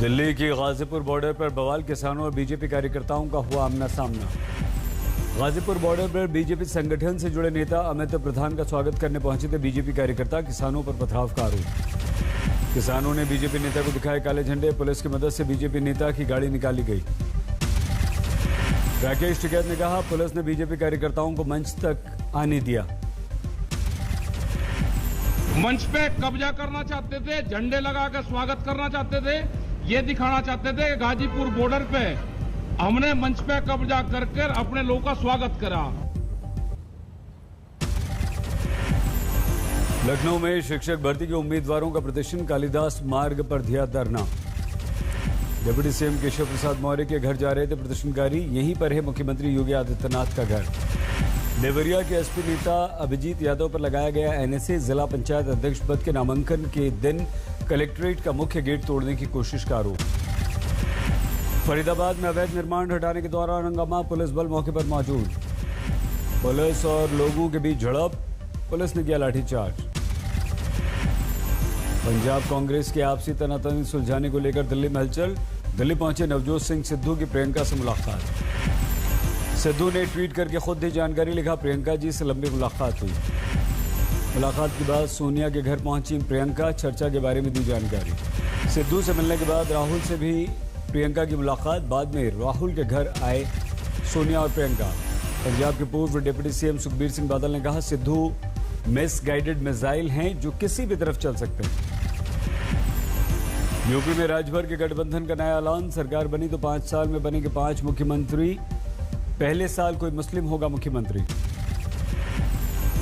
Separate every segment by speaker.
Speaker 1: दिल्ली की गाजीपुर बॉर्डर पर बवाल, किसानों और बीजेपी कार्यकर्ताओं का हुआ आमना सामना। गाजीपुर बॉर्डर पर बीजेपी संगठन से जुड़े नेता अमित प्रधान का स्वागत करने पहुंचे थे बीजेपी कार्यकर्ता, किसानों पर पथराव का आरोप। किसानों ने बीजेपी नेता को दिखाए काले झंडे, पुलिस की मदद से बीजेपी नेता की गाड़ी निकाली गई। राकेश टिकैत ने कहा, पुलिस ने बीजेपी कार्यकर्ताओं को मंच तक आने दिया।
Speaker 2: मंच पे कब्जा करना चाहते थे, झंडे लगाकर स्वागत करना चाहते थे, ये दिखाना चाहते थे कि गाजीपुर बॉर्डर पे हमने मंच पे कब्जा करके अपने लोगों का स्वागत करा।
Speaker 1: लखनऊ में शिक्षक भर्ती के उम्मीदवारों का प्रदर्शन, कालिदास मार्ग पर दिया धरना। डिप्टी सीएम केशव प्रसाद मौर्य के घर जा रहे थे प्रदर्शनकारी, यहीं पर है मुख्यमंत्री योगी आदित्यनाथ का घर। देवरिया के एसपी नेता अभिजीत यादव पर लगाया गया एनएसए, जिला पंचायत अध्यक्ष पद के नामांकन के दिन कलेक्ट्रेट का मुख्य गेट तोड़ने की कोशिश का आरोप। फरीदाबाद में अवैध निर्माण हटाने के दौरान हंगामा, पुलिस बल मौके पर मौजूद। पुलिस और लोगों के बीच झड़प, पुलिस ने किया लाठीचार्ज। पंजाब कांग्रेस की आपसी तनातनी सुलझाने को लेकर दिल्ली में हलचल, दिल्ली पहुंचे नवजोत सिंह सिद्धू की प्रियंका से मुलाकात। सिद्धू ने ट्वीट करके खुद ही जानकारी लिखा, प्रियंका जी से लंबी मुलाकात हुई। मुलाकात के बाद सोनिया के घर पहुंची प्रियंका, चर्चा के बारे में दी जानकारी। सिद्धू से मिलने के बाद राहुल से भी प्रियंका की मुलाकात, बाद में राहुल के घर आए सोनिया और प्रियंका। पंजाब के पूर्व डिप्टी सीएम सुखबीर सिंह बादल ने कहा, सिद्धू मिसगाइडेड मिसाइल हैं जो किसी भी तरफ चल सकते हैं। यूपी में राज्यभर के गठबंधन का नया ऐलान, सरकार बनी तो 5 साल में बनेंगे 5 मुख्यमंत्री, पहले साल कोई मुस्लिम होगा मुख्यमंत्री।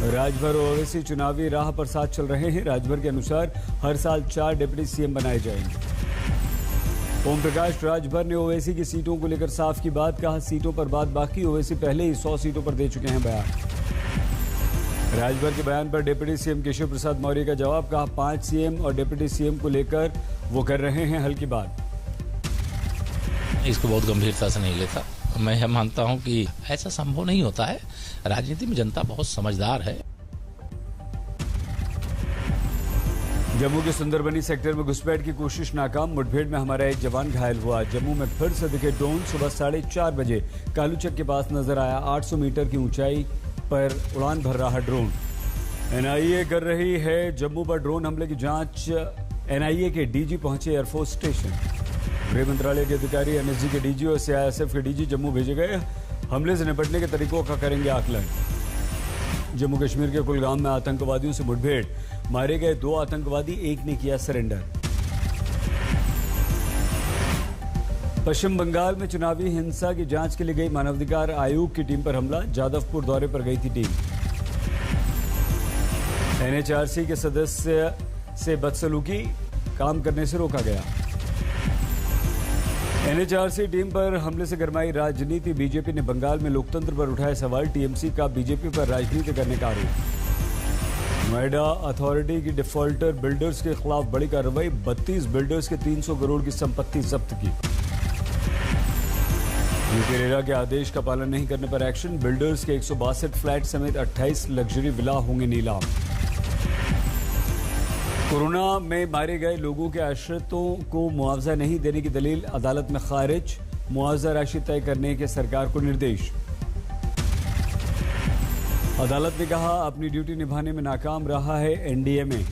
Speaker 1: राजभर और ओवैसी चुनावी राह पर साथ चल रहे हैं, राजभर के अनुसार हर साल 4 डिप्टी सीएम बनाए जाएंगे। ओम प्रकाश राजभर ने ओवैसी की सीटों को लेकर साफ की बात, कहा सीटों पर बात बाकी, ओवैसी पहले ही 100 सीटों पर दे चुके हैं बयान। राजभर के बयान पर डिप्टी सीएम केशव प्रसाद मौर्य का जवाब, कहा 5 सीएम और डिप्टी सीएम को लेकर वो कर रहे हैं हल की बात।
Speaker 3: इसको बहुत गंभीरता से नहीं लेता। मैं यह मानता हूं कि ऐसा संभव नहीं होता है। राजनीति में जनता बहुत समझदार है।
Speaker 1: जम्मू के सुंदरबनी सेक्टर में घुसपैठ की कोशिश नाकाम, मुठभेड़ में हमारा एक जवान घायल हुआ। जम्मू में फिर से दिखे ड्रोन, सुबह 4:30 बजे कालूचक के पास नजर आया। 800 मीटर की ऊंचाई पर उड़ान भर रहा ड्रोन। एनआईए कर रही है जम्मू पर ड्रोन हमले की जांच, एनआईए के डीजी पहुंचे एयरफोर्स स्टेशन। गृह मंत्रालय के अधिकारी, एनएसजी के डीजी और सीआईएसएफ के डीजी जम्मू भेजे गए, हमले से निपटने के तरीकों का करेंगे आकलन। जम्मू कश्मीर के कुलगाम में आतंकवादियों से मुठभेड़, मारे गए 2 आतंकवादी, एक ने किया सरेंडर। पश्चिम बंगाल में चुनावी हिंसा की जांच के लिए गई मानवाधिकार आयोग की टीम पर हमला, जादवपुर दौरे पर गई थी टीम। एनएचआरसी के सदस्य से बदसलूकी, काम करने से रोका गया। एनएचआरसी टीम पर हमले से गरमाई राजनीति, बीजेपी ने बंगाल में लोकतंत्र पर उठाया सवाल, टीएमसी का बीजेपी पर राजनीति करने का आरोप। नोएडा अथॉरिटी की डिफॉल्टर बिल्डर्स के खिलाफ बड़ी कार्रवाई, 32 बिल्डर्स के 300 करोड़ की संपत्ति जब्त की। यूपी रेरा के आदेश का पालन नहीं करने पर एक्शन, बिल्डर्स के 162 फ्लैट समेत 28 लग्जरी विला होंगे नीलाम। कोरोना में मारे गए लोगों के आश्रितों को मुआवजा नहीं देने की दलील अदालत में खारिज, मुआवजा राशि तय करने के सरकार को निर्देश। अदालत ने कहा अपनी ड्यूटी निभाने में नाकाम रहा है एनडीएमए।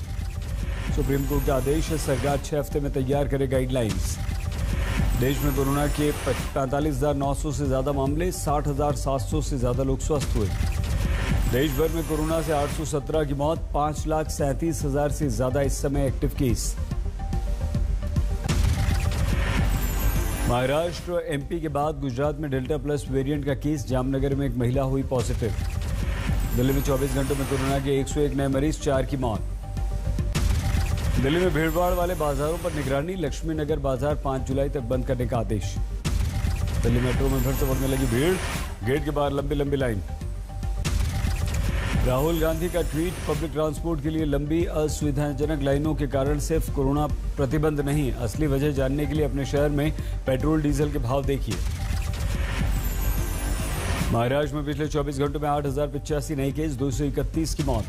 Speaker 1: सुप्रीम कोर्ट का आदेश है, सरकार 6 हफ्ते में तैयार करे गाइडलाइंस। देश में कोरोना के 45,900 से ज्यादा मामले, 60,700 से ज्यादा लोग स्वस्थ हुए। देश भर में कोरोना से 817 की मौत, 5,37,000 से ज्यादा इस समय एक्टिव केस। महाराष्ट्र एमपी के बाद गुजरात में डेल्टा प्लस वेरिएंट का केस, जामनगर में एक महिला हुई पॉजिटिव। दिल्ली में 24 घंटों में कोरोना के 101 नए मरीज, 4 की मौत। दिल्ली में भीड़भाड़ वाले बाजारों पर निगरानी, लक्ष्मी नगर बाजार 5 जुलाई तक बंद करने का आदेश। दिल्ली मेट्रो में फिर से बढ़ने लगी भीड़, गेट के बाहर लंबी लंबी लाइन। राहुल गांधी का ट्वीट, पब्लिक ट्रांसपोर्ट के लिए लंबी असुविधाजनक लाइनों के कारण सिर्फ कोरोना प्रतिबंध नहीं, असली वजह जानने के लिए अपने शहर में पेट्रोल डीजल के भाव देखिए। महाराष्ट्र में पिछले 24 घंटों में 8,085 नए केस, 231 की मौत।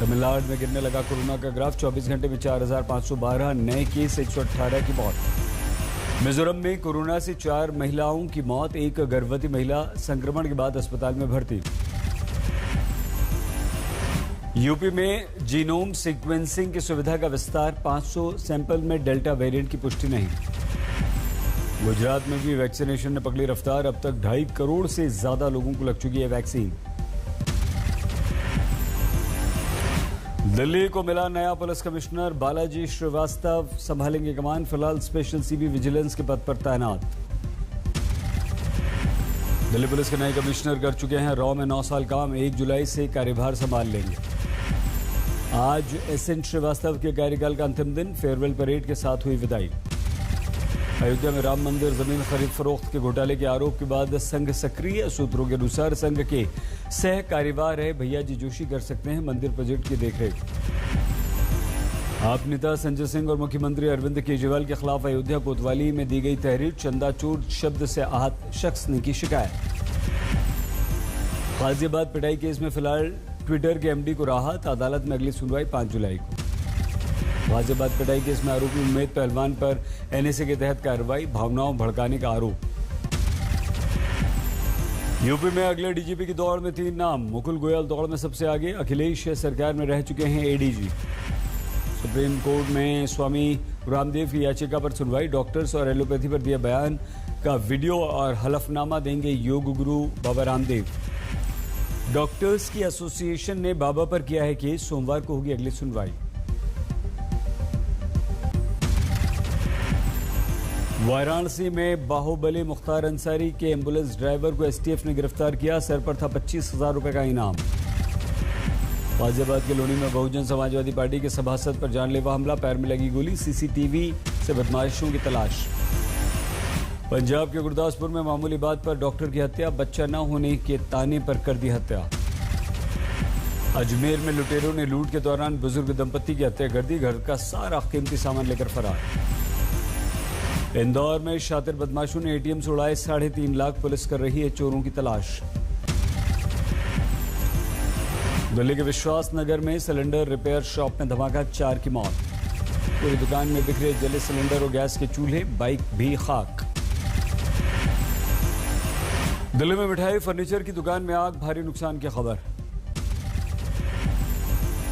Speaker 1: तमिलनाडु में गिरने लगा कोरोना का ग्राफ। 24 घंटे में 4,512 नए केस, 118 की मौत। मिजोरम में कोरोना से 4 महिलाओं की मौत, एक गर्भवती महिला संक्रमण के बाद अस्पताल में भर्ती। यूपी में जीनोम सीक्वेंसिंग की सुविधा का विस्तार, 500 सैंपल में डेल्टा वेरिएंट की पुष्टि नहीं। गुजरात में भी वैक्सीनेशन ने पकड़ी रफ्तार, अब तक 2.5 करोड़ से ज्यादा लोगों को लग चुकी है वैक्सीन। दिल्ली को मिला नया पुलिस कमिश्नर, बालाजी श्रीवास्तव संभालेंगे कमान, फिलहाल स्पेशल सीबी विजिलेंस के पद पर तैनात। दिल्ली पुलिस के नए कमिश्नर कर चुके हैं रॉ में 9 साल काम, 1 जुलाई से कार्यभार संभाल लेंगे। आज एसएन श्रीवास्तव के कार्यकाल का अंतिम दिन, फेयरवेल परेड के साथ हुई विदाई। अयोध्या में राम मंदिर जमीन खरीद फरोख्त के घोटाले के आरोप के बाद संघ सक्रिय, सूत्रों के अनुसार संघ के सह कार्यवाह रहे भैया जी जोशी कर सकते हैं मंदिर प्रोजेक्ट की देखरेख। आप नेता संजय सिंह और मुख्यमंत्री अरविंद केजरीवाल के खिलाफ अयोध्या कोतवाली में दी गई तहरीर, चंदाचूर शब्द से आहत शख्स ने की शिकायत। गाजियाबाद पिटाई केस में फिलहाल ट्विटर के एमडी को राहत, अदालत में अगली सुनवाई 5 जुलाई को। गाजियाबाद पिटाई केस में आरोपी उम्मेद पहलवान पर एनएसए के तहत कार्रवाई, भावनाओं भड़काने का आरोप। यूपी में अगले डीजीपी की दौड़ में 3 नाम, मुकुल गोयल दौड़ में सबसे आगे, अखिलेश सरकार में रह चुके हैं एडीजी। सुप्रीम कोर्ट में स्वामी रामदेव की याचिका पर सुनवाई, डॉक्टर्स और एलोपैथी पर दिया बयान का वीडियो और हलफनामा देंगे योग गुरु बाबा रामदेव। डॉक्टर्स की एसोसिएशन ने बाबा पर किया है केस, सोमवार को होगी अगली सुनवाई। वाराणसी में बाहुबली मुख्तार अंसारी के एम्बुलेंस ड्राइवर को एसटीएफ ने गिरफ्तार किया, सर पर था 25,000 रुपए का इनाम। गाजियाबाद के लोनी में बहुजन समाजवादी पार्टी के सभासद पर जानलेवा हमला, पैर में लगी गोली, सीसीटीवी से बदमाशों की तलाश। पंजाब के गुरदासपुर में मामूली बात पर डॉक्टर की हत्या, बच्चा न होने के ताने पर कर दी हत्या। अजमेर में लुटेरों ने लूट के दौरान बुजुर्ग दंपति की हत्या कर दी, घर का सारा कीमती सामान लेकर फरार। इंदौर में शातिर बदमाशों ने एटीएम से उड़ाए 3.5 लाख, पुलिस कर रही है चोरों की तलाश। दिल्ली के विश्वास नगर में सिलेंडर रिपेयर शॉप में धमाका, 4 की मौत। पूरी दुकान में बिखरे जले सिलेंडर और गैस के चूल्हे, बाइक भी खाक। दिल्ली में मिठाई फर्नीचर की दुकान में आग, भारी नुकसान की खबर।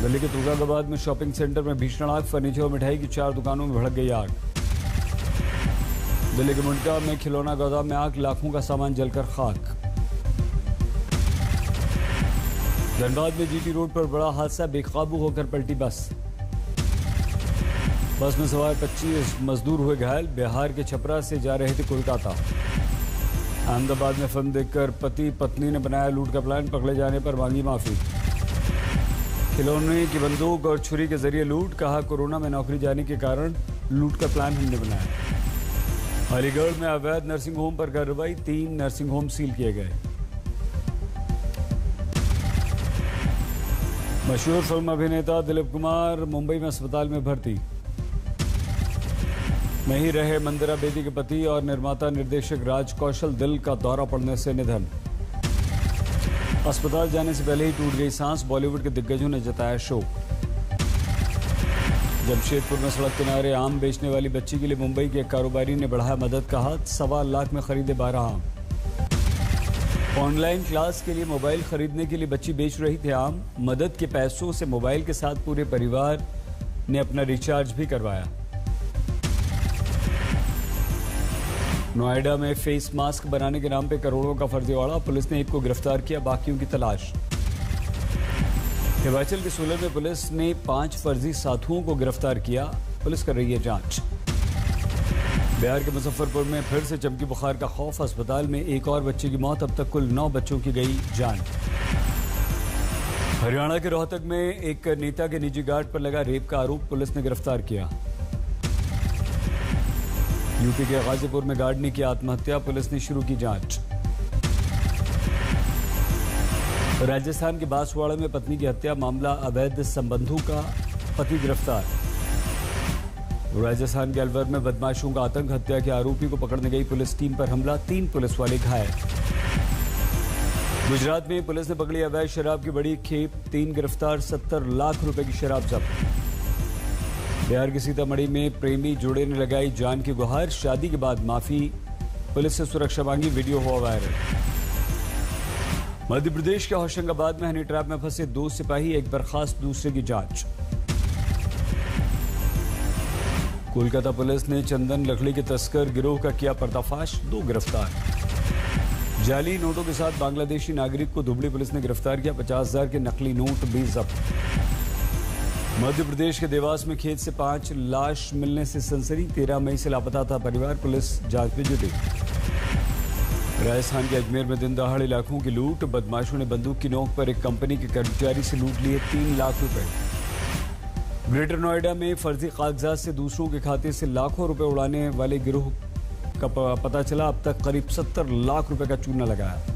Speaker 1: दिल्ली के तुगलकाबाद में शॉपिंग सेंटर में भीषण आग, फर्नीचर और मिठाई की 4 दुकानों में भड़क गई आग। दिल्ली के मुंडका में खिलौना गोदाम में आग, लाखों का सामान जलकर खाक। धनबाद में जीटी रोड पर बड़ा हादसा, बेकाबू होकर पलटी बस। बस में सवार 25 मजदूर हुए घायल, बिहार के छपरा से जा रहे थे कोलकाता। अहमदाबाद में फिल्म देखकर पति पत्नी ने बनाया लूट का प्लान, पकड़े जाने पर मांगी माफी। खिलौने की बंदूक और छुरी के जरिए लूट, कहा कोरोना में नौकरी जाने के कारण लूट का प्लान हमने बनाया। अलीगढ़ में अवैध नर्सिंग होम पर कार्रवाई, 3 नर्सिंग होम सील किए गए। मशहूर फिल्म अभिनेता दिलीप कुमार मुंबई में अस्पताल में भर्ती। नहीं रहे मंदिरा बेदी के पति और निर्माता निर्देशक राज कौशल, दिल का दौरा पड़ने से निधन। अस्पताल जाने से पहले ही टूट गई सांस, बॉलीवुड के दिग्गजों ने जताया शोक। जमशेदपुर में सड़क किनारे आम बेचने वाली बच्ची के लिए मुंबई के कारोबारी ने बढ़ाया मदद का हाथ, 1.25 लाख में खरीदे 12 आम। ऑनलाइन क्लास के लिए मोबाइल खरीदने के लिए बच्ची बेच रही थी आम, मदद के पैसों से मोबाइल के साथ पूरे परिवार ने अपना रिचार्ज भी करवाया। नोएडा में फेस मास्क बनाने के नाम पे करोड़ों का फर्जीवाड़ा, पुलिस ने एक को गिरफ्तार किया, बाकियों की तलाश। हिमाचल के सोलन में पुलिस ने 5 फर्जी साधुओं को गिरफ्तार किया, पुलिस कर रही है जांच। बिहार के मुजफ्फरपुर में फिर से चमकी बुखार का खौफ, अस्पताल में एक और बच्चे की मौत, अब तक कुल 9 बच्चों की गई जान। हरियाणा के रोहतक में एक नेता के निजी गार्ड पर लगा रेप का आरोप, पुलिस ने गिरफ्तार किया। यूपी के गाजीपुर में गार्ड ने की आत्महत्या, पुलिस ने शुरू की जांच। राजस्थान के बांसवाड़ा में पत्नी की हत्या, मामला अवैध संबंधों का, पति गिरफ्तार। राजस्थान के अलवर में बदमाशों का आतंक, हत्या के आरोपी को पकड़ने गई पुलिस टीम पर हमला, 3 पुलिस वाले घायल। गुजरात में पुलिस ने पकड़ी अवैध शराब की बड़ी खेप, 3 गिरफ्तार, 70 लाख रुपए की शराब जब्त। बिहार के सीतामढ़ी में प्रेमी जोड़े ने लगाई जान की गुहार, शादी के बाद माफी, पुलिस से सुरक्षा मांगी, वीडियो हुआ वायरल। मध्य प्रदेश के होशंगाबाद में हनी ट्रैप में फंसे 2 सिपाही, एक बर्खास्त, दूसरे की जांच। कोलकाता पुलिस ने चंदन लकड़ी के तस्कर गिरोह का किया पर्दाफाश, 2 गिरफ्तार। जाली नोटों के साथ बांग्लादेशी नागरिक को धुबड़ी पुलिस ने गिरफ्तार किया, 50,000 के नकली नोट भी जब्त। मध्य प्रदेश के देवास में खेत से 5 लाश मिलने से सनसनी, 13 मई से लापता था परिवार, पुलिस जांच में जुटी। राजस्थान के अजमेर में दिन दहाड़े लाखों की लूट, बदमाशों ने बंदूक की नोक पर एक कंपनी के कर्मचारी से लूट लिए 3 लाख रुपए। ग्रेटर नोएडा में फर्जी कागजात से दूसरों के खाते से लाखों रुपए उड़ाने वाले गिरोह का पता चला, अब तक करीब 70 लाख रुपए का चूना लगाया।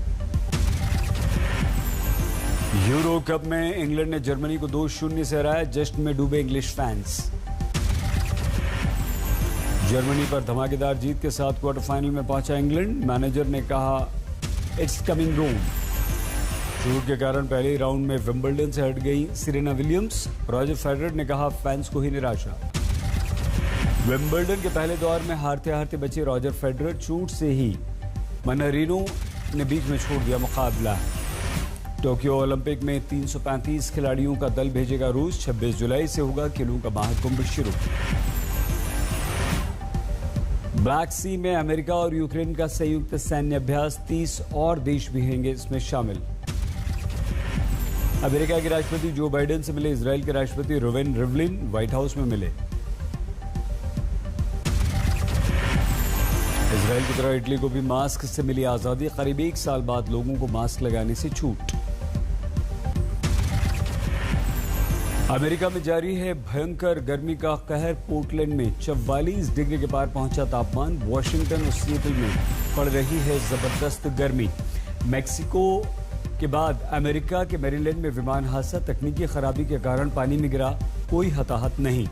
Speaker 1: यूरो कप में इंग्लैंड ने जर्मनी को 2-0 से हराया, जश्न में डूबे इंग्लिश फैंस। जर्मनी पर धमाकेदार जीत के साथ क्वार्टर फाइनल में पहुंचा इंग्लैंड, मैनेजर ने कहा इट्स कमिंग रूम। चोट के कारण पहले राउंड में विंबलडन से हट गई सेरेना विलियम्स, रॉजर फेडरर ने कहा फैंस को ही निराशा। विंबलडन के पहले दौर में हारते हारते बचे रॉजर फेडरर, चोट से ही मनरीनो ने बीच में छोड़ दिया मुकाबला। टोक्यो ओलंपिक में 335 खिलाड़ियों का दल भेजेगा रूस, 26 जुलाई से होगा खेलों का महाकुंभ शुरू। ब्लैक सी में अमेरिका और यूक्रेन का संयुक्त सैन्य अभ्यास, 30 और देश भी होंगे इसमें शामिल। अमेरिका के राष्ट्रपति जो बाइडेन से मिले इजराइल के राष्ट्रपति रुवेन रिवलिन, व्हाइट हाउस में मिले। इजराइल की तरह इटली को भी मास्क से मिली आजादी, करीब 1 साल बाद लोगों को मास्क लगाने से छूट। अमेरिका में जारी है भयंकर गर्मी का कहर, पोर्टलैंड में 44 डिग्री के पार पहुंचा तापमान, वॉशिंगटन और सिएटल में पड़ रही है जबरदस्त गर्मी। मैक्सिको के बाद अमेरिका के मैरीलैंड में विमान हादसा, तकनीकी खराबी के कारण पानी में गिरा, कोई हताहत नहीं।